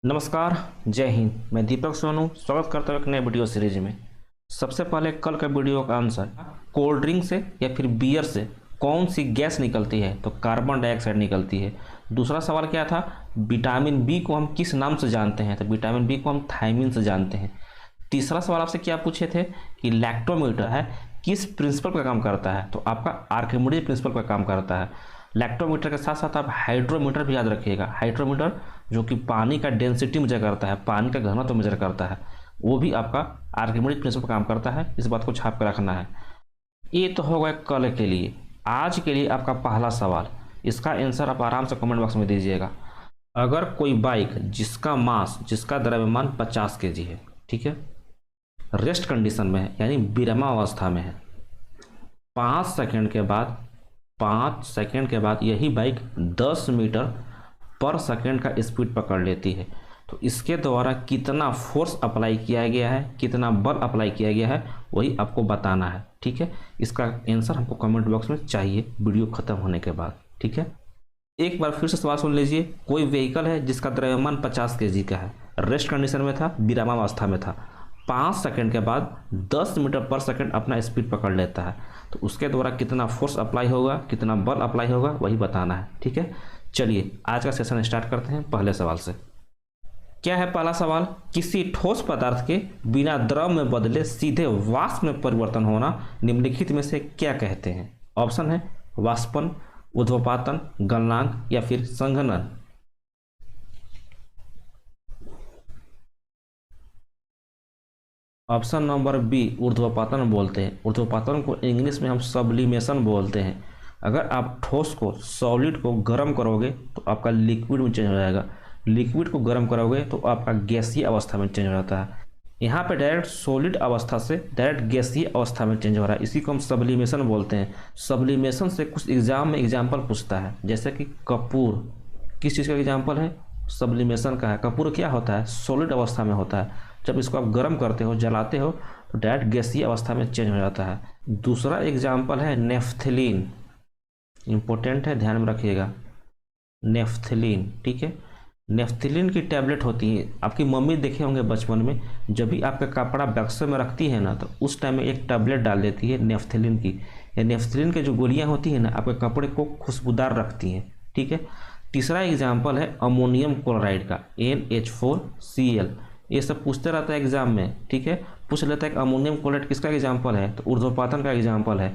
नमस्कार, जय हिंद। मैं दीपक सोनू स्वागत करता हूँ एक नए वीडियो सीरीज में। सबसे पहले कल का वीडियो का आंसर, कोल्ड ड्रिंक से या फिर बियर से कौन सी गैस निकलती है? तो कार्बन डाइऑक्साइड निकलती है। दूसरा सवाल क्या था, विटामिन बी को हम किस नाम से जानते हैं? तो विटामिन बी को हम थायमिन से जानते हैं। तीसरा सवाल आपसे क्या पूछे थे कि लैक्टोमीटर है किस प्रिंसिपल का काम करता है? तो आपका आर्किमिडीज प्रिंसिपल का काम करता है। लैक्टोमीटर के साथ साथ आप हाइड्रोमीटर भी याद रखिएगा। हाइड्रोमीटर जो कि पानी का डेंसिटी मेजर करता है, पानी का घनत्व तो मेजर करता है, वो भी आपका आर्किमिडीज प्रिंसिपल काम करता है। इस बात को छाप कर रखना है। ये तो होगा कल के लिए। आज के लिए आपका पहला सवाल, इसका आंसर आप आराम से कमेंट बॉक्स में दीजिएगा। अगर कोई बाइक जिसका मास, जिसका द्रव्यमान 50 kg है, ठीक है, रेस्ट कंडीशन में है यानी विरामावस्था में है, 5 सेकंड के बाद यही बाइक 10 मीटर पर सेकंड का स्पीड पकड़ लेती है, तो इसके द्वारा कितना फोर्स अप्लाई किया गया है, कितना बल अप्लाई किया गया है, वही आपको बताना है। ठीक है, इसका आंसर हमको कमेंट बॉक्स में चाहिए वीडियो खत्म होने के बाद। ठीक है, एक बार फिर से सवाल सुन लीजिए। कोई व्हीकल है जिसका द्रव्यमान 50 kg का है, रेस्ट कंडीशन में था, विरामावस्था में था, 5 सेकंड के बाद 10 मीटर पर सेकंड अपना स्पीड पकड़ लेता है, तो उसके द्वारा कितना फोर्स अप्लाई होगा, कितना बल अप्लाई होगा, वही बताना है। ठीक है, चलिए आज का सेशन स्टार्ट करते हैं पहले सवाल से। क्या है पहला सवाल, किसी ठोस पदार्थ के बिना द्रव में बदले सीधे वाष्प में परिवर्तन होना निम्नलिखित में से क्या कहते हैं? ऑप्शन है वाष्पन, ऊर्ध्वपातन, गलनांक या फिर संघनन। ऑप्शन नंबर बी, ऊर्ध्वपातन बोलते हैं। ऊर्ध्वपातन को इंग्लिश में हम सब्लिमेशन बोलते हैं। अगर आप ठोस को, सॉलिड को गर्म करोगे तो आपका लिक्विड में चेंज हो जाएगा, लिक्विड को गर्म करोगे तो आपका गैसीय अवस्था में चेंज हो जाता है। यहाँ पे डायरेक्ट सॉलिड अवस्था से डायरेक्ट गैसीय अवस्था में चेंज हो रहा है, इसी को हम सब्लिमेशन बोलते हैं। सब्लिमेशन से कुछ एग्जाम में एग्जाम्पल पूछता है, जैसे कि कपूर किस चीज़ का एग्जाम्पल है? सब्लिमेशन का है। कपूर क्या होता है? सॉलिड अवस्था में होता है। जब इसको आप गर्म करते हो, जलाते हो, तो डायरेक्ट गैसीय अवस्था में चेंज हो जाता है। दूसरा एग्जाम्पल है नेफ्थलीन, इंपॉर्टेंट है, ध्यान में रखिएगा। नेफ्थलीन, ठीक है, नेफ्थलीन की टैबलेट होती है। आपकी मम्मी देखे होंगे बचपन में, जब भी आपका कपड़ा बक्से में रखती है ना, तो उस टाइम में एक टैबलेट डाल देती है नेफ्थलीन की। ये नेफ्थलीन की जो गोलियां होती है ना, आपके कपड़े को खुशबूदार रखती हैं। ठीक है, तीसरा एग्जाम्पल है अमोनियम क्लोराइड का, NH4Cl। ये सब पूछते रहता है एग्जाम में। ठीक है, पूछ लेता है कि अमोनियम क्लोराइड किसका एग्जाम्पल है? तो ऊर्ध्वपातन का एग्जाम्पल है।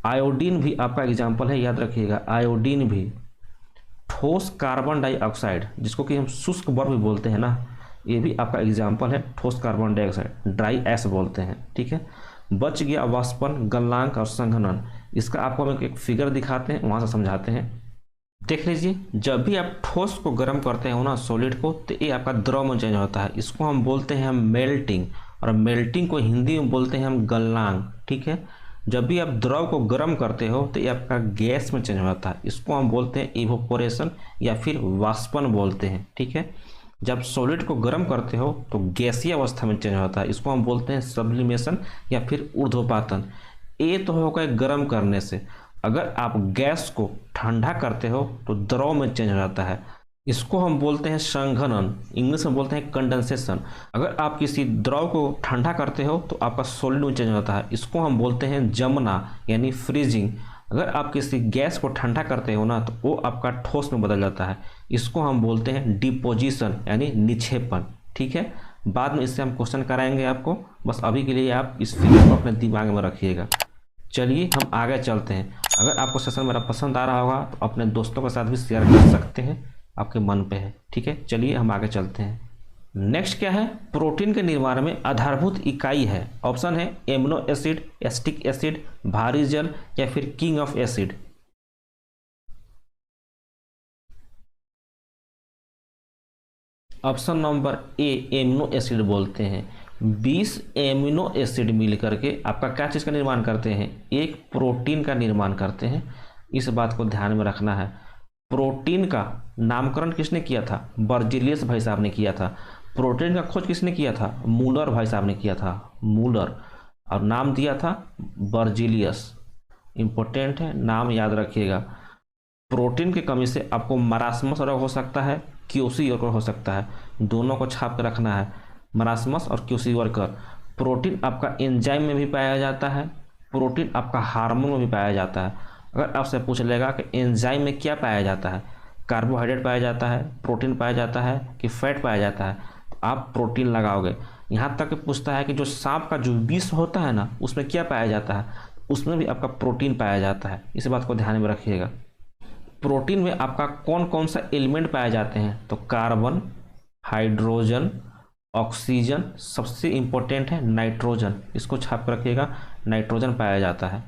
आयोडीन भी आपका एग्जाम्पल है, याद रखिएगा। आयोडीन भी ठोस कार्बन डाइऑक्साइड, जिसको कि हम शुष्क बर्फ भी बोलते हैं ना, ये भी आपका एग्जाम्पल है ठोस कार्बन डाइऑक्साइड, ड्राई ऐश बोलते हैं। ठीक है, बच गया वाष्पन, गलनांक और संघनन। इसका आपको हम एक फिगर दिखाते हैं, वहाँ से समझाते हैं। देख लीजिए, जब भी आप ठोस को गर्म करते हो ना, सॉलिड को, तो ये आपका द्रव में चेंज होता है। इसको हम बोलते हैं मेल्टिंग, और मेल्टिंग को हिंदी में बोलते हैं हम गलनांक। ठीक है, जब भी आप द्रव को गर्म करते हो तो ये आपका गैस में चेंज होता है। इसको हम बोलते हैं इवोपोरेशन या फिर वाष्पन बोलते हैं। ठीक है, जब सॉलिड को गर्म करते हो तो गैसीय अवस्था में चेंज होता है। इसको हम बोलते हैं सब्लिमेशन या फिर ऊर्ध्वपातन। ये तो होगा गर्म करने से। अगर आप गैस को ठंडा करते हो तो द्रव में चेंज हो जाता है। इसको हम बोलते हैं संघनन, इंग्लिश में बोलते हैं कंडेंसेशन। अगर आप किसी द्रव को ठंडा करते हो तो आपका सॉलिड में चेंज हो जाता है। इसको हम बोलते हैं जमना यानी फ्रीजिंग। अगर आप किसी गैस को ठंडा करते हो ना, तो वो आपका ठोस में बदल जाता है। इसको हम बोलते हैं डिपोजिशन यानी निक्षेपण। ठीक है, बाद में इससे हम क्वेश्चन कराएंगे आपको, बस अभी के लिए आप इस फिगर को अपने दिमाग में रखिएगा। चलिए हम आगे चलते हैं। अगर आपको सेशन मेरा पसंद आ रहा होगा तो अपने दोस्तों के साथ भी शेयर कर सकते हैं, आपके मन पे है। ठीक है, चलिए हम आगे चलते हैं। नेक्स्ट क्या है, प्रोटीन के निर्माण में आधारभूत इकाई है। ऑप्शन है एमिनो एसिड, एसिटिक एसिड, भारी जल या फिर king of acid. Option number A, amino acid बोलते हैं। 20 एमिनो एसिड मिल करके आपका क्या चीज़ का निर्माण करते हैं? एक प्रोटीन का निर्माण करते हैं। इस बात को ध्यान में रखना है। प्रोटीन का नामकरण किसने किया था? बर्जीलियस भाई साहब ने किया था। प्रोटीन का खोज किसने किया था? मूलर भाई साहब ने किया था, मूलर, और नाम दिया था बर्जीलियस। इंपॉर्टेंट है, नाम याद रखिएगा। प्रोटीन की कमी से आपको मरासमस रोग हो सकता है, क्यूसी वर्कर हो सकता है, दोनों को छाप के रखना है, मरासमस और क्यूसी वर्कर। प्रोटीन आपका एंजाइम में भी पाया जाता है, प्रोटीन आपका हार्मोन में भी पाया जाता है। अगर आपसे पूछ लेगा कि एंजाइम में क्या पाया जाता है, कार्बोहाइड्रेट पाया जाता है, प्रोटीन पाया जाता है कि फैट पाया जाता है, तो आप प्रोटीन लगाओगे। यहाँ तक पूछता है कि जो सांप का जो विष होता है ना, उसमें क्या पाया जाता है, उसमें भी आपका प्रोटीन पाया जाता है। इस बात को ध्यान में रखिएगा। प्रोटीन में आपका कौन कौन सा एलिमेंट पाए जाते हैं, तो कार्बन, हाइड्रोजन, ऑक्सीजन, सबसे इंपॉर्टेंट है नाइट्रोजन, इसको छाप कर रखिएगा, नाइट्रोजन पाया जाता है।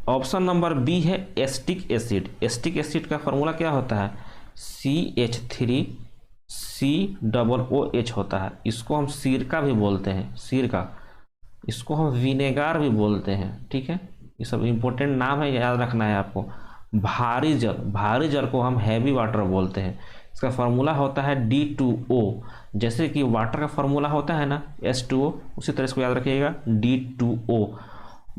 ऑप्शन नंबर बी है एसिटिक एसिड। एसिटिक एसिड का फॉर्मूला क्या होता है, CH3COOH होता है। इसको हम सिरका भी बोलते हैं, सिरका। इसको हम विनेगार भी बोलते हैं, ठीक है। ये सब इंपॉर्टेंट नाम है, याद रखना है आपको। भारी जल, भारी जल को हम हैवी वाटर बोलते हैं। इसका फार्मूला होता है D2O। जैसे कि वाटर का फार्मूला होता है ना H2O, उसी तरह इसको याद रखिएगा, D2O।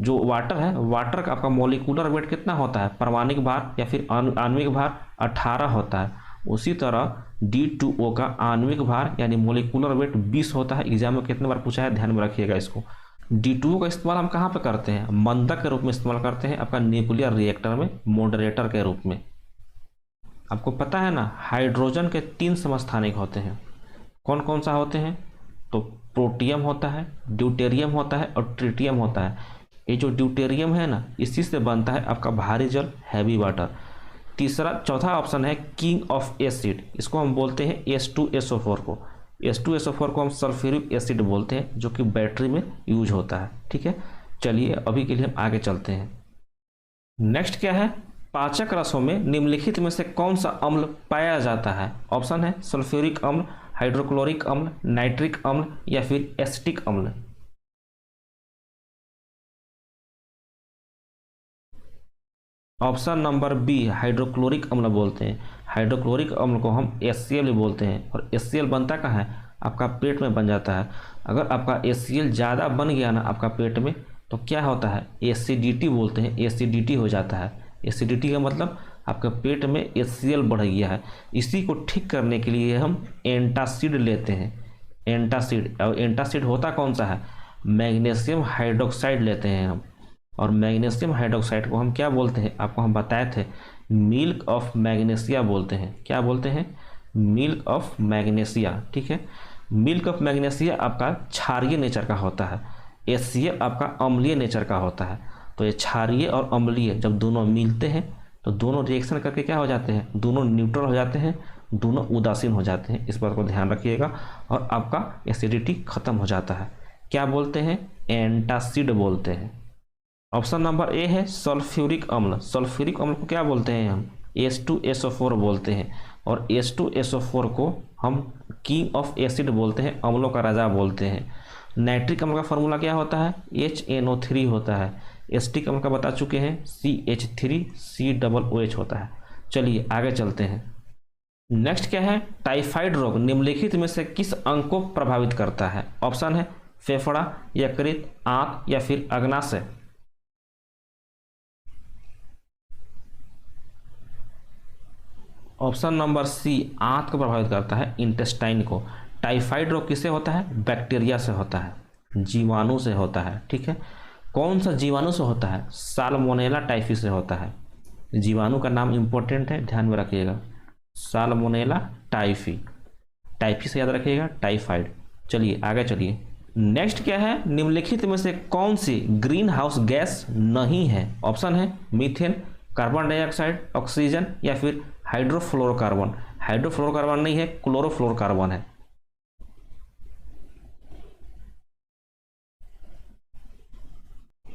जो वाटर है, वाटर का आपका मॉलिक्यूलर वेट कितना होता है, परमाणुक भार या फिर आणविक भार 18 होता है। उसी तरह D2O का आणविक भार यानी मॉलिक्यूलर वेट 20 होता है। एग्जाम में कितने बार पूछा है, ध्यान में रखिएगा इसको। D2O का इस्तेमाल हम कहाँ पे करते हैं, मंदक के रूप में इस्तेमाल करते हैं, आपका न्यूक्लियर रिएक्टर में मॉडरेटर के रूप में। आपको पता है ना, हाइड्रोजन के 3 समस्थानिक होते हैं। कौन कौन सा होते हैं, तो प्रोटियम होता है, ड्यूटेरियम होता है और ट्रिटियम होता है। ये जो ड्यूटेरियम है ना, इसी से बनता है आपका भारी जल, हैवी वाटर। चौथा ऑप्शन है किंग ऑफ एसिड। इसको हम बोलते हैं H2SO4 को। H2SO4 को हम सल्फ्यूरिक एसिड बोलते हैं, जो कि बैटरी में यूज होता है, ठीक है। चलिए अभी के लिए हम आगे चलते हैं। नेक्स्ट क्या है, पाचक रसों में निम्नलिखित में से कौन सा अम्ल पाया जाता है। ऑप्शन है सल्फ्यूरिक अम्ल, हाइड्रोक्लोरिक अम्ल, नाइट्रिक अम्ल या फिर एसिटिक अम्ल। ऑप्शन नंबर बी हाइड्रोक्लोरिक अम्ल बोलते हैं। हाइड्रोक्लोरिक अम्ल को हम HCl भी बोलते हैं, और HCl बनता कहाँ है, आपका पेट में बन जाता है। अगर आपका HCl ज़्यादा बन गया ना आपका पेट में, तो क्या होता है, एसिडिटी बोलते हैं, एसिडिटी हो जाता है। एसिडिटी का मतलब आपके पेट में HCl बढ़ गया है। इसी को ठीक करने के लिए हम एंटासिड लेते हैं, एंटासिड। और एंटासिड होता कौन सा है, मैग्नीशियम हाइड्रोक्साइड लेते हैं हम। और मैग्नीशियम हाइड्रोक्साइड को हम क्या बोलते हैं, आपको हम बताए थे, मिल्क ऑफ मैग्नीशिया बोलते हैं। क्या बोलते हैं, मिल्क ऑफ मैग्नीशिया, ठीक है। मिल्क ऑफ मैग्नीशिया आपका क्षारीय नेचर का होता है, HCl आपका अम्लीय नेचर का होता है। तो ये क्षारीय और अम्लीय जब दोनों मिलते हैं तो दोनों रिएक्शन करके क्या हो जाते हैं, दोनों न्यूट्रल हो जाते हैं, दोनों उदासीन हो जाते हैं। इस बात को ध्यान रखिएगा, और आपका एसिडिटी खत्म हो जाता है। क्या बोलते हैं, एंटासिड बोलते हैं। ऑप्शन नंबर ए है सल्फ्यूरिक अम्ल। सल्फ्यूरिक अम्ल को क्या बोलते हैं हम, H2SO4 बोलते हैं। और H2SO4 को हम किंग ऑफ एसिड बोलते हैं, अम्लों का राजा बोलते हैं। नाइट्रिक अम्ल का फॉर्मूला क्या होता है, HNO3 होता है। एसिटिक अम्ल का बता चुके हैं, CH3COOH होता है। चलिए आगे चलते हैं। नेक्स्ट क्या है, टाइफाइड रोग निम्नलिखित में से किस अंग को प्रभावित करता है। ऑप्शन है फेफड़ा, यकृत, आंत या फिर अग्नाशय। ऑप्शन नंबर सी आंत को प्रभावित करता है, इंटेस्टाइन को। टाइफाइड रोग किससे होता है, बैक्टीरिया से होता है, जीवाणु से होता है, ठीक है। कौन सा जीवाणु से होता है, साल्मोनेला टाइफी से होता है। जीवाणु का नाम इंपॉर्टेंट है, ध्यान में रखिएगा, साल्मोनेला टाइफी। टाइफी से याद रखिएगा, टाइफाइड। चलिए आगे चलिए। नेक्स्ट क्या है, निम्नलिखित में से कौन सी ग्रीन हाउस गैस नहीं है। ऑप्शन है मीथेन, कार्बन डाइऑक्साइड, ऑक्सीजन या फिर हाइड्रोफ्लोरोकार्बन। हाइड्रोफ्लोरोकार्बन नहीं है, क्लोरोफ्लोरोकार्बन है।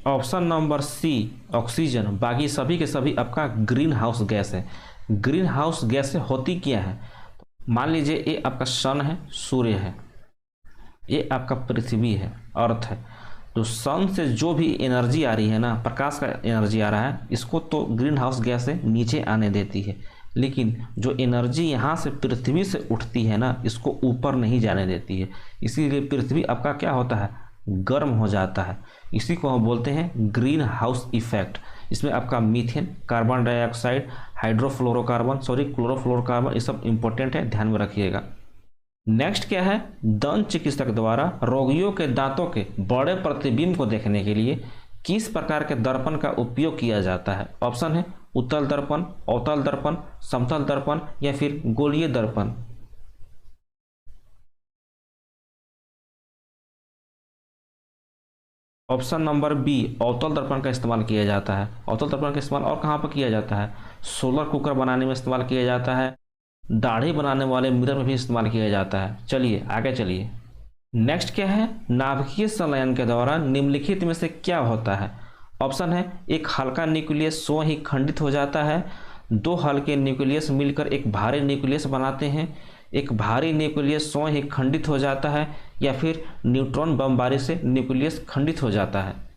Option number C oxygen. बाकी सभी के सभी आपका ग्रीन हाउस गैस है। ग्रीन हाउस गैस होती क्या है, मान लीजिए ये आपका सन है, सूर्य है, ये आपका पृथ्वी है, अर्थ है। तो सन से जो भी एनर्जी आ रही है ना, प्रकाश का एनर्जी आ रहा है, इसको तो ग्रीन हाउस गैस से नीचे आने देती है। लेकिन जो एनर्जी यहाँ से पृथ्वी से उठती है ना, इसको ऊपर नहीं जाने देती है। इसीलिए पृथ्वी आपका क्या होता है, गर्म हो जाता है। इसी को हम बोलते हैं ग्रीन हाउस इफेक्ट। इसमें आपका methane, carbon dioxide, hydrofluorocarbon, sorry chlorofluorocarbon, ये सब इंपॉर्टेंट है, ध्यान में रखिएगा। नेक्स्ट क्या है, दंत चिकित्सक द्वारा रोगियों के दांतों के बड़े प्रतिबिंब को देखने के लिए किस प्रकार के दर्पण का उपयोग किया जाता है? ऑप्शन है उत्तल दर्पण, अवतल दर्पण, समतल दर्पण या फिर गोलीय दर्पण। ऑप्शन नंबर बी, अवतल दर्पण का इस्तेमाल किया जाता है। अवतल दर्पण का इस्तेमाल और कहाँ पर किया जाता है? सोलर कुकर बनाने में इस्तेमाल किया जाता है, दाढ़ी बनाने वाले मिरर में भी इस्तेमाल किया जाता है। चलिए आगे चलिए। नेक्स्ट क्या है, नाभिकीय संलयन के दौरान निम्नलिखित में से क्या होता है? ऑप्शन है एक हल्का न्यूक्लियस स्वयं ही खंडित हो जाता है, दो हल्के न्यूक्लियस मिलकर एक भारी न्यूक्लियस बनाते हैं, एक भारी न्यूक्लियस स्वयं ही खंडित हो जाता है, या फिर न्यूट्रॉन बमबारी से न्यूक्लियस खंडित हो जाता है।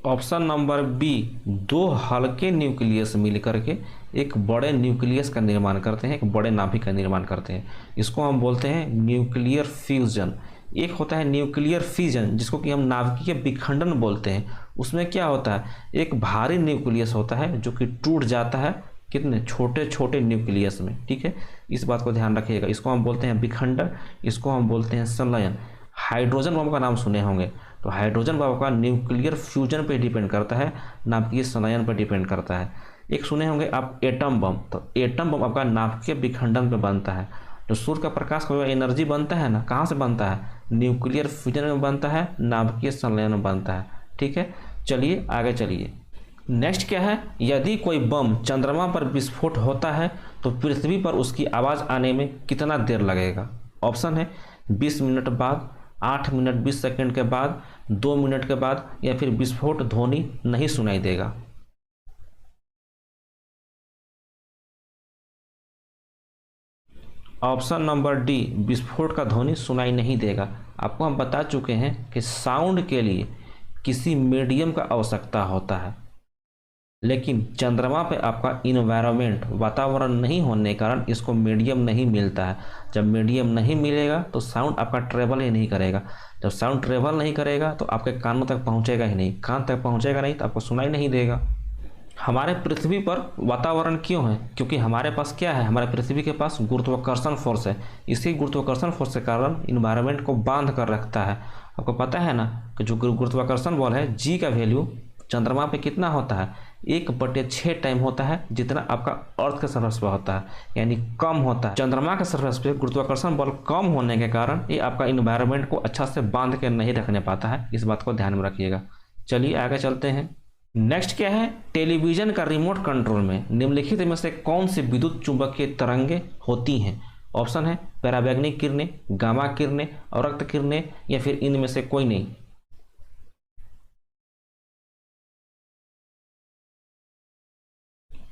ऑप्शन नंबर बी, दो हल्के न्यूक्लियस मिलकर के एक बड़े न्यूक्लियस का निर्माण करते हैं, एक बड़े नाभिक का निर्माण करते हैं। इसको हम बोलते हैं न्यूक्लियर फ्यूजन। एक होता है न्यूक्लियर फिजन, जिसको कि हम नाभिकीय विखंडन बोलते हैं। उसमें क्या होता है, एक भारी न्यूक्लियस होता है जो कि टूट जाता है कितने छोटे छोटे न्यूक्लियस में, ठीक है, इस बात को ध्यान रखिएगा। इसको हम बोलते हैं विखंडन, इसको हम बोलते हैं संलयन। हाइड्रोजन बम का नाम सुने होंगे, तो हाइड्रोजन बम का न्यूक्लियर फ्यूजन पे डिपेंड करता है, नाभिकीय संलयन पर डिपेंड करता है। एक सुने होंगे आप एटम बम, तो एटम बम आपका नाभिकीय विखंडन पे बनता है। जो सूर्य का प्रकाश का एनर्जी बनता है ना, कहाँ से बनता है? न्यूक्लियर फ्यूजन में बनता है, नाभिकीय संलयन में बनता है, ठीक है। चलिए आगे चलिए। नेक्स्ट क्या है, यदि कोई बम चंद्रमा पर विस्फोट होता है तो पृथ्वी पर उसकी आवाज़ आने में कितना देर लगेगा? ऑप्शन है 20 मिनट बाद, 8 मिनट 20 सेकंड के बाद, 2 मिनट के बाद, या फिर विस्फोट ध्वनि नहीं सुनाई देगा। ऑप्शन नंबर डी, विस्फोट का ध्वनि सुनाई नहीं देगा। आपको हम बता चुके हैं कि साउंड के लिए किसी मीडियम का आवश्यकता होता है, लेकिन चंद्रमा पे आपका इन्वायरमेंट, वातावरण नहीं होने के कारण इसको मीडियम नहीं मिलता है। जब मीडियम नहीं मिलेगा तो साउंड आपका ट्रेवल ही नहीं करेगा। जब साउंड ट्रेवल नहीं करेगा तो आपके कानों तक पहुंचेगा ही नहीं, कान तक पहुंचेगा नहीं तो आपको सुनाई नहीं देगा। हमारे पृथ्वी पर वातावरण क्यों है? क्योंकि हमारे पास क्या है, हमारे पृथ्वी के पास गुरुत्वाकर्षण फोर्स है। इसी गुरुत्वाकर्षण फोर्स के कारण इन्वायरमेंट को बांध कर रखता है। आपको पता है ना कि जो गुरुत्वाकर्षण बल है, जी का वैल्यू चंद्रमा पे कितना होता है? 1/6 टाइम होता है जितना आपका अर्थ के सरफेस पे होता है, यानी कम होता है। चंद्रमा के सरफेस पे गुरुत्वाकर्षण बल कम होने के कारण ये आपका इन्वायरमेंट को अच्छा से बांध के नहीं रखने पाता है। इस बात को ध्यान में रखिएगा। चलिए आगे चलते हैं। नेक्स्ट क्या है, टेलीविजन का रिमोट कंट्रोल में निम्नलिखित में से कौन सी विद्युत चुंबकीय तरंगें होती हैं? ऑप्शन है पराबैंगनी किरणें, गामा किरणें, अवरक्त किरणें, या फिर इनमें से कोई नहीं।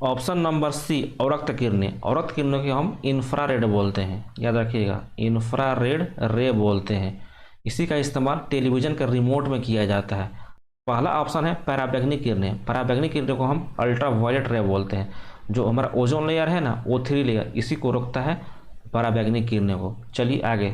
ऑप्शन नंबर सी, अवरक्त किरणें। अवरक्त किरणों को हम इंफ्रारेड बोलते हैं, याद रखिएगा, इंफ्रारेड रे बोलते हैं। इसी का इस्तेमाल टेलीविजन के रिमोट में किया जाता है। पहला ऑप्शन है पराबैंगनी किरणें। पराबैंगनी किरणों को हम अल्ट्रा वायलेट रे बोलते हैं। जो हमारा ओजोन लेयर है ना, O3 लेयर, इसी को रोकता है पराबैंगनी किरणों को। चलिए आगे।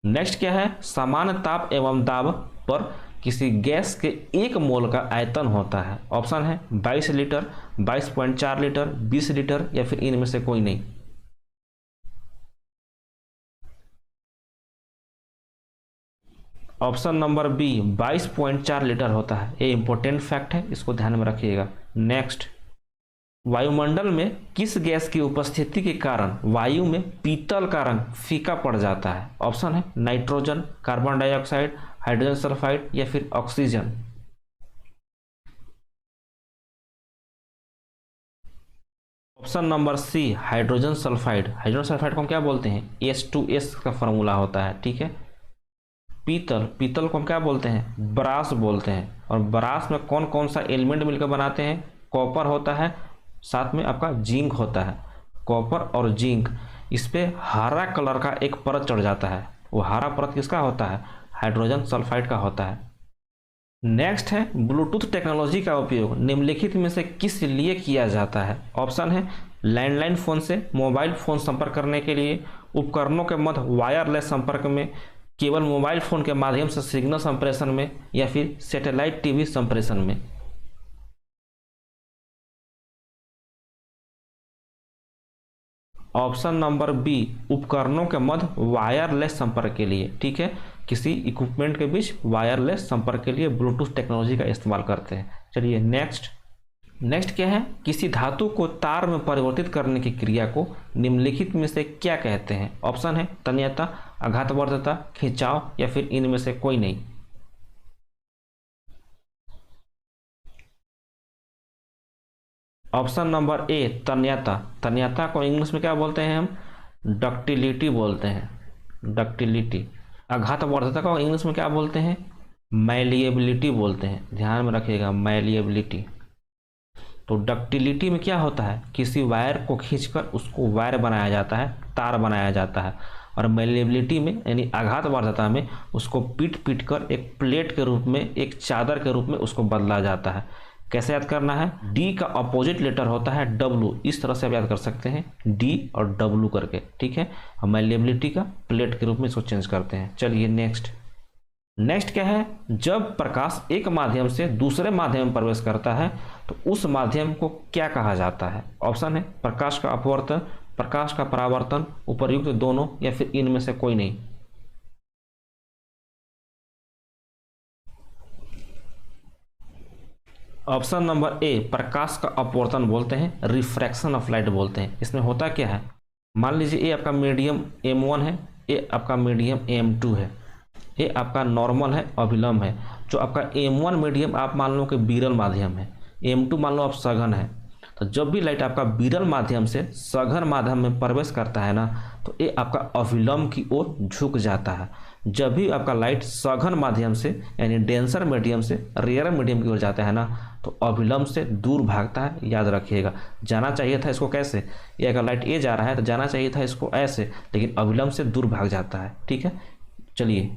नेक्स्ट क्या है, समान ताप एवं दाब पर किसी गैस के 1 मोल का आयतन होता है। ऑप्शन है 22 लीटर, 22.4 लीटर, 20 लीटर, या फिर इनमें से कोई नहीं। ऑप्शन नंबर बी 22.4 लीटर होता है। ये इंपॉर्टेंट फैक्ट है, इसको ध्यान में रखिएगा। नेक्स्ट, वायुमंडल में किस गैस की उपस्थिति के कारण वायु में पीतल का रंग फीका पड़ जाता है? ऑप्शन है nitrogen, carbon dioxide, hydrogen sulphide, या फिर oxygen. Option number C, hydrogen sulphide. Hydrogen sulphide को हम क्या बोलते हैं? H2S का फॉर्मूला होता है, ठीक है। पीतल को हम क्या बोलते हैं? ब्रास बोलते हैं। और ब्रास में कौन कौन सा एलिमेंट मिलकर बनाते हैं? कॉपर होता है, साथ में आपका जिंक होता है। कॉपर और जिंक, इस पे हरा कलर का एक परत चढ़ जाता है। वो हरा परत किसका होता है? हाइड्रोजन सल्फाइड का होता है। नेक्स्ट है, ब्लूटूथ टेक्नोलॉजी का उपयोग निम्नलिखित में से किस लिए किया जाता है? ऑप्शन है लैंडलाइन फ़ोन से मोबाइल फ़ोन संपर्क करने के लिए, उपकरणों के मध्य वायरलेस संपर्क में, केवल मोबाइल फ़ोन के माध्यम से सिग्नल संप्रेषण में या फिर सैटेलाइट टीवी संप्रेषण में। ऑप्शन नंबर बी, उपकरणों के मध्य वायरलेस संपर्क के लिए। ठीक है, किसी इक्विपमेंट के बीच वायरलेस संपर्क के लिए ब्लूटूथ टेक्नोलॉजी का इस्तेमाल करते हैं। चलिए नेक्स्ट क्या है, किसी धातु को तार में परिवर्तित करने की क्रिया को निम्नलिखित में से क्या कहते हैं। ऑप्शन है तन्यता, आघातवर्धकता, खिंचाव या फिर इनमें से कोई नहीं। ऑप्शन नंबर ए, तन्यता। तन्यता को इंग्लिश में क्या बोलते हैं हम, डक्टिलिटी बोलते हैं, डक्टिलिटी। आघातवर्धकता को इंग्लिश में क्या बोलते हैं, मैलिएबिलिटी बोलते हैं। ध्यान में रखिएगा, मैलिएबिलिटी। तो डक्टिलिटी में क्या होता है, किसी वायर को खींचकर उसको वायर बनाया जाता है, तार बनाया जाता है। और मैलिएबिलिटी में यानी आघातवर्धकता में उसको पीट कर एक प्लेट के रूप में, एक चादर के रूप में उसको बदला जाता है। कैसे याद करना है, डी का अपोजिट लेटर होता है डब्लू, इस तरह से आप याद कर सकते हैं, डी और डब्लू करके। ठीक है, हम मैलिएबिलिटी का प्लेट के रूप में इसको चेंज करते हैं। चलिए नेक्स्ट क्या है, जब प्रकाश एक माध्यम से दूसरे माध्यम में प्रवेश करता है तो उस माध्यम को क्या कहा जाता है। ऑप्शन है प्रकाश का अपवर्तन, प्रकाश का परावर्तन, उपर्युक्त दोनों या फिर इनमें से कोई नहीं। ऑप्शन नंबर ए, प्रकाश का अपवर्तन बोलते हैं, रिफ्रैक्शन ऑफ लाइट बोलते हैं। इसमें होता क्या है, मान लीजिए ए आपका मीडियम M1 है, ए आपका मीडियम M2 है, ये आपका नॉर्मल है, अभिलंब है। जो आपका M1 मीडियम आप मान लो कि विरल माध्यम है, M2 मान लो आप सघन है। तो जब भी लाइट आपका विरल माध्यम से सघन माध्यम में प्रवेश करता है ना, तो ये आपका अभिलंब की ओर झुक जाता है। जब भी आपका लाइट सघन माध्यम से यानी डेंसर मीडियम से रेयर मीडियम की ओर जाता है ना, तो अभिलंब से दूर भागता है। याद रखिएगा, जाना चाहिए था इसको कैसे, ये अगर लाइट ए जा रहा है तो जाना चाहिए था इसको ऐसे, लेकिन अभिलंब से दूर भाग जाता है। ठीक है, चलिए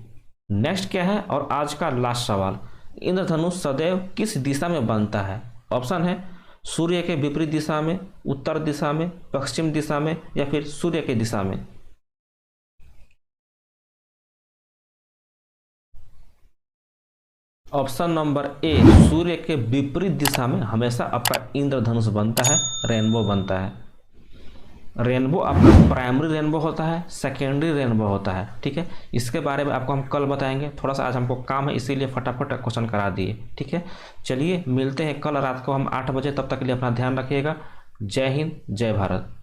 नेक्स्ट क्या है, और आज का लास्ट सवाल, इंद्रधनुष सदैव किस दिशा में बनता है। ऑप्शन है सूर्य के विपरीत दिशा में, उत्तर दिशा में, पश्चिम दिशा में या फिर सूर्य की दिशा में। ऑप्शन नंबर ए, सूर्य के विपरीत दिशा में हमेशा आपका इंद्रधनुष बनता है, रेनबो बनता है। रेनबो आपका प्राइमरी रेनबो होता है, सेकेंडरी रेनबो होता है। ठीक है, इसके बारे में आपको हम कल बताएंगे, थोड़ा सा आज हमको काम है इसीलिए फटाफट क्वेश्चन करा दिए। ठीक है, चलिए मिलते हैं कल रात को हम 8 बजे, तब तक के लिए अपना ध्यान रखिएगा। जय हिंद, जय भारत।